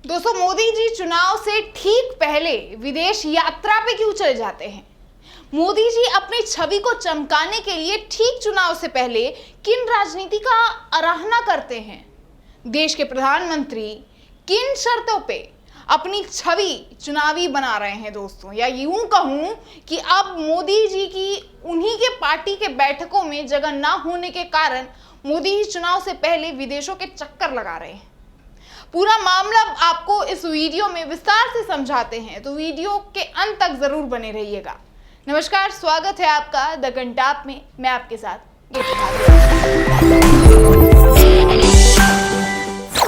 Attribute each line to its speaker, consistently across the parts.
Speaker 1: दोस्तों, मोदी जी चुनाव से ठीक पहले विदेश यात्रा पे क्यों चले जाते हैं? मोदी जी अपनी छवि को चमकाने के लिए ठीक चुनाव से पहले किन राजनीति का आराधना करते हैं? देश के प्रधानमंत्री किन शर्तों पे अपनी छवि चुनावी बना रहे हैं दोस्तों? या यूं कहूं कि अब मोदी जी की उन्हीं के पार्टी के बैठकों में जगह ना होने के कारण मोदी जी चुनाव से पहले विदेशों के चक्कर लगा रहे हैं। पूरा मामला आपको इस वीडियो में विस्तार से समझाते हैं, तो वीडियो के अंत तक जरूर बने रहिएगा। नमस्कार, स्वागत है आपका द घंटाप में। मैं आपके साथ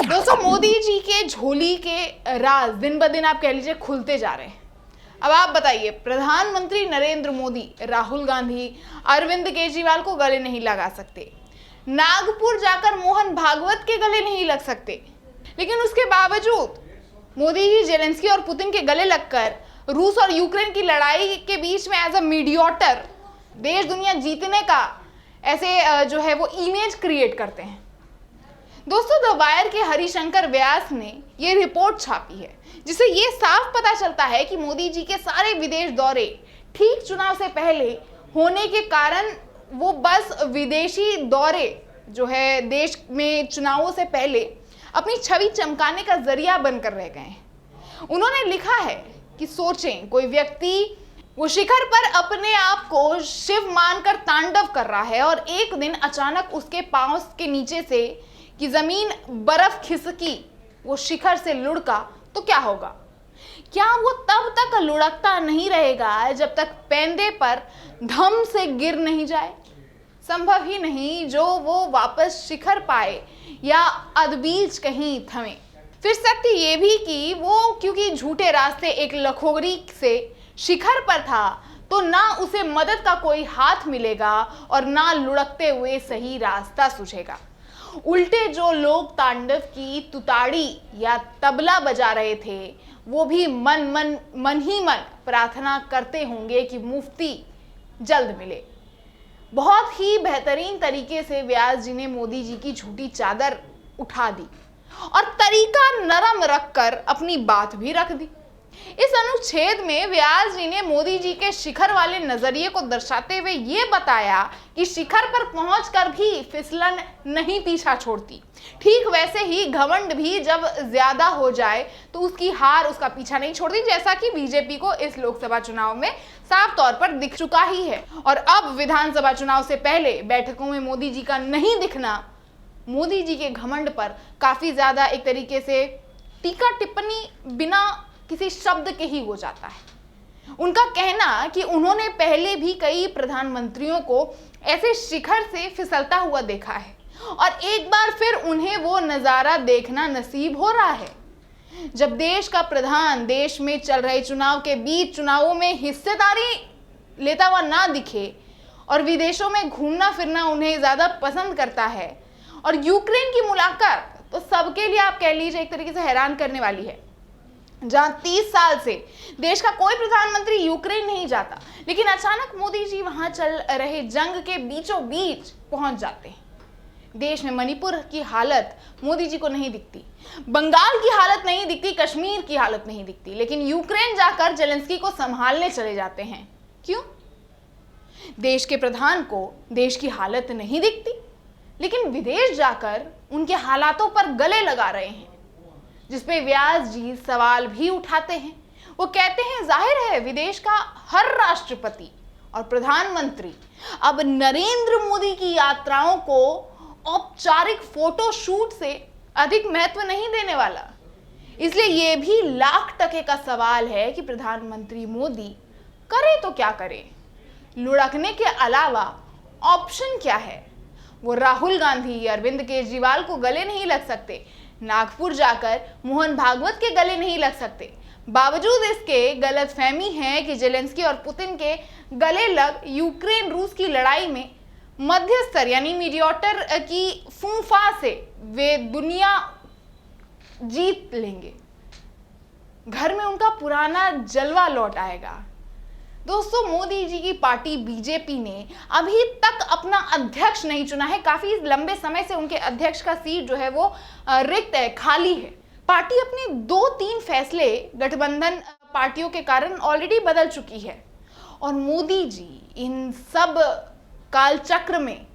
Speaker 1: दोस्तों, मोदी जी के झोली के राज दिन ब दिन आप कह लीजिए खुलते जा रहे हैं। अब आप बताइए, प्रधानमंत्री नरेंद्र मोदी राहुल गांधी, अरविंद केजरीवाल को गले नहीं लगा सकते, नागपुर जाकर मोहन भागवत के गले नहीं लग सकते, लेकिन उसके बावजूद मोदी जी जेलेंस्की और पुतिन के गले लगकर रूस और यूक्रेन की लड़ाई के बीच में एज अ मीडिएटर देश दुनिया जीतने का ऐसे जो है वो इमेज क्रिएट करते हैं। दोस्तों, द वायर के हरिशंकर व्यास ने ये रिपोर्ट छापी है, जिससे ये साफ पता चलता है कि मोदी जी के सारे विदेश दौरे ठीक चुनाव से पहले होने के कारण वो बस विदेशी दौरे जो है देश में चुनावों से पहले अपनी छवि चमकाने का जरिया बनकर रह गए हैं। उन्होंने लिखा है कि सोचें, कोई व्यक्ति वो शिखर पर अपने आप को शिव मानकर तांडव कर रहा है और एक दिन अचानक उसके पांव के नीचे से कि जमीन बर्फ खिसकी, वो शिखर से लुढ़का, तो क्या होगा? क्या वो तब तक लुढ़कता नहीं रहेगा जब तक पैंदे पर धम से गिर नहीं जाए? संभव ही नहीं जो वो वापस शिखर पाए या अदबीज कहीं थमे। फिर सत्य ये भी कि वो क्योंकि झूठे रास्ते एक लखोरी से शिखर पर था, तो ना उसे मदद का कोई हाथ मिलेगा और ना लुढ़कते हुए सही रास्ता सूझेगा। उल्टे जो लोग तांडव की तुताड़ी या तबला बजा रहे थे, वो भी मन ही मन प्रार्थना करते होंगे कि मुफ्ती जल्द मिले। बहुत ही बेहतरीन तरीके से व्यास जी ने मोदी जी की झूठी चादर उठा दी और तरीका नरम रखकर अपनी बात भी रख दी। इस अनुच्छेद में व्यास जी ने मोदी जी के शिखर वाले नजरिए को दर्शाते हुए ये बताया कि शिखर पर पहुंचकर भी फिसलन नहीं पीछा छोड़ती। ठीक वैसे ही घमंड भी जब ज्यादा हो जाए तो उसकी हार उसका पीछा नहीं छोड़ती, जैसा कि बीजेपी को इस लोकसभा चुनाव में साफ तौर पर दिख चुका ही है। और अब विधानसभा चुनाव से पहले बैठकों में मोदी जी का नहीं दिखना मोदी जी के घमंड पर काफी ज्यादा एक तरीके से टीका टिप्पणी बिना किसी शब्द के ही हो जाता है। उनका कहना कि उन्होंने पहले भी कई प्रधानमंत्रियों को ऐसे शिखर से फिसलता हुआ देखा है और एक बार फिर उन्हें वो नजारा देखना नसीब हो रहा है। जब देश का प्रधान देश में चल रहे चुनाव के बीच चुनावों में हिस्सेदारी लेता हुआ ना दिखे और विदेशों में घूमना फिरना उन्हें ज्यादा पसंद करता है, और यूक्रेन की मुलाकात तो सबके लिए आप कह लीजिए एक तरीके से हैरान करने वाली है। जहां 30 साल से देश का कोई प्रधानमंत्री यूक्रेन नहीं जाता, लेकिन अचानक मोदी जी वहां चल रहे जंग के बीचों बीच पहुंच जाते हैं। देश में मणिपुर की हालत मोदी जी को नहीं दिखती, बंगाल की हालत नहीं दिखती, कश्मीर की हालत नहीं दिखती, लेकिन यूक्रेन जाकर जेलेंस्की को संभालने चले जाते हैं। क्यों? देश के प्रधान को देश की हालत नहीं दिखती, लेकिन विदेश जाकर उनके हालातों पर गले लगा रहे हैं, जिसपे व्यास जी सवाल भी उठाते हैं। वो कहते हैं, जाहिर है विदेश का हर राष्ट्रपति और प्रधानमंत्री अब नरेंद्र मोदी की यात्राओं को औपचारिक फोटो शूट से अधिक महत्व नहीं देने वाला। इसलिए ये भी लाख टके का सवाल है कि प्रधानमंत्री मोदी करे तो क्या करे? लुढ़कने के अलावा ऑप्शन क्या है? वो राहुल गांधी, अरविंद केजरीवाल को गले नहीं लग सकते, नागपुर जाकर मोहन भागवत के गले नहीं लग सकते। बावजूद इसके गलतफहमी है कि जेलेंस्की और पुतिन के गले लग यूक्रेन रूस की लड़ाई में मध्यस्थर यानी मीडिएटर की फूंफा से वे दुनिया जीत लेंगे। घर में उनका पुराना जलवा लौट आएगा। दोस्तों, मोदी जी की पार्टी बीजेपी ने अभी तक अपना अध्यक्ष नहीं चुना है। काफी लंबे समय से उनके अध्यक्ष का सीट जो है वो रिक्त है, खाली है। पार्टी अपने 2-3 फैसले गठबंधन पार्टियों के कारण ऑलरेडी बदल चुकी है और मोदी जी इन सब कालचक्र में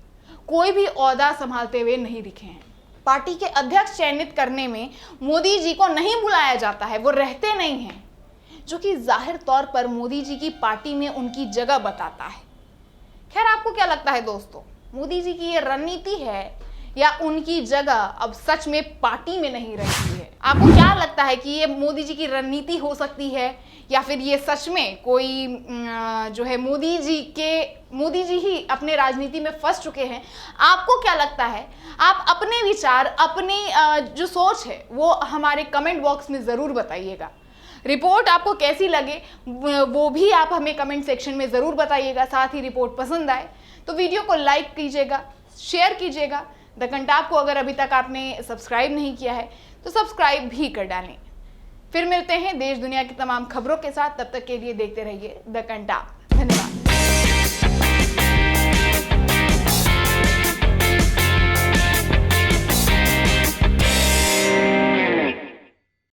Speaker 1: कोई भी ओहदा संभालते हुए नहीं दिखे हैं। पार्टी के अध्यक्ष चयनित करने में मोदी जी को नहीं बुलाया जाता है, वो रहते नहीं हैं, जो कि जाहिर तौर पर मोदी जी की पार्टी में उनकी जगह बताता है। खैर, आपको क्या लगता है दोस्तों, मोदी जी की ये रणनीति है या उनकी जगह अब सच में पार्टी में नहीं रही है? आपको क्या लगता है कि ये मोदी जी की रणनीति हो सकती है या फिर ये सच में कोई जो है मोदी जी ही अपने राजनीति में फंस चुके हैं? आपको क्या लगता है? आप अपने विचार, अपनी जो सोच है वो हमारे कमेंट बॉक्स में ज़रूर बताइएगा। रिपोर्ट आपको कैसी लगे वो भी आप हमें कमेंट सेक्शन में ज़रूर बताइएगा। साथ ही रिपोर्ट पसंद आए तो वीडियो को लाइक कीजिएगा, शेयर कीजिएगा। द कंटाप को अगर अभी तक आपने सब्सक्राइब नहीं किया है तो सब्सक्राइब भी कर डालें। फिर मिलते हैं देश दुनिया की तमाम खबरों के साथ, तब तक के लिए देखते रहिए द कंटाप।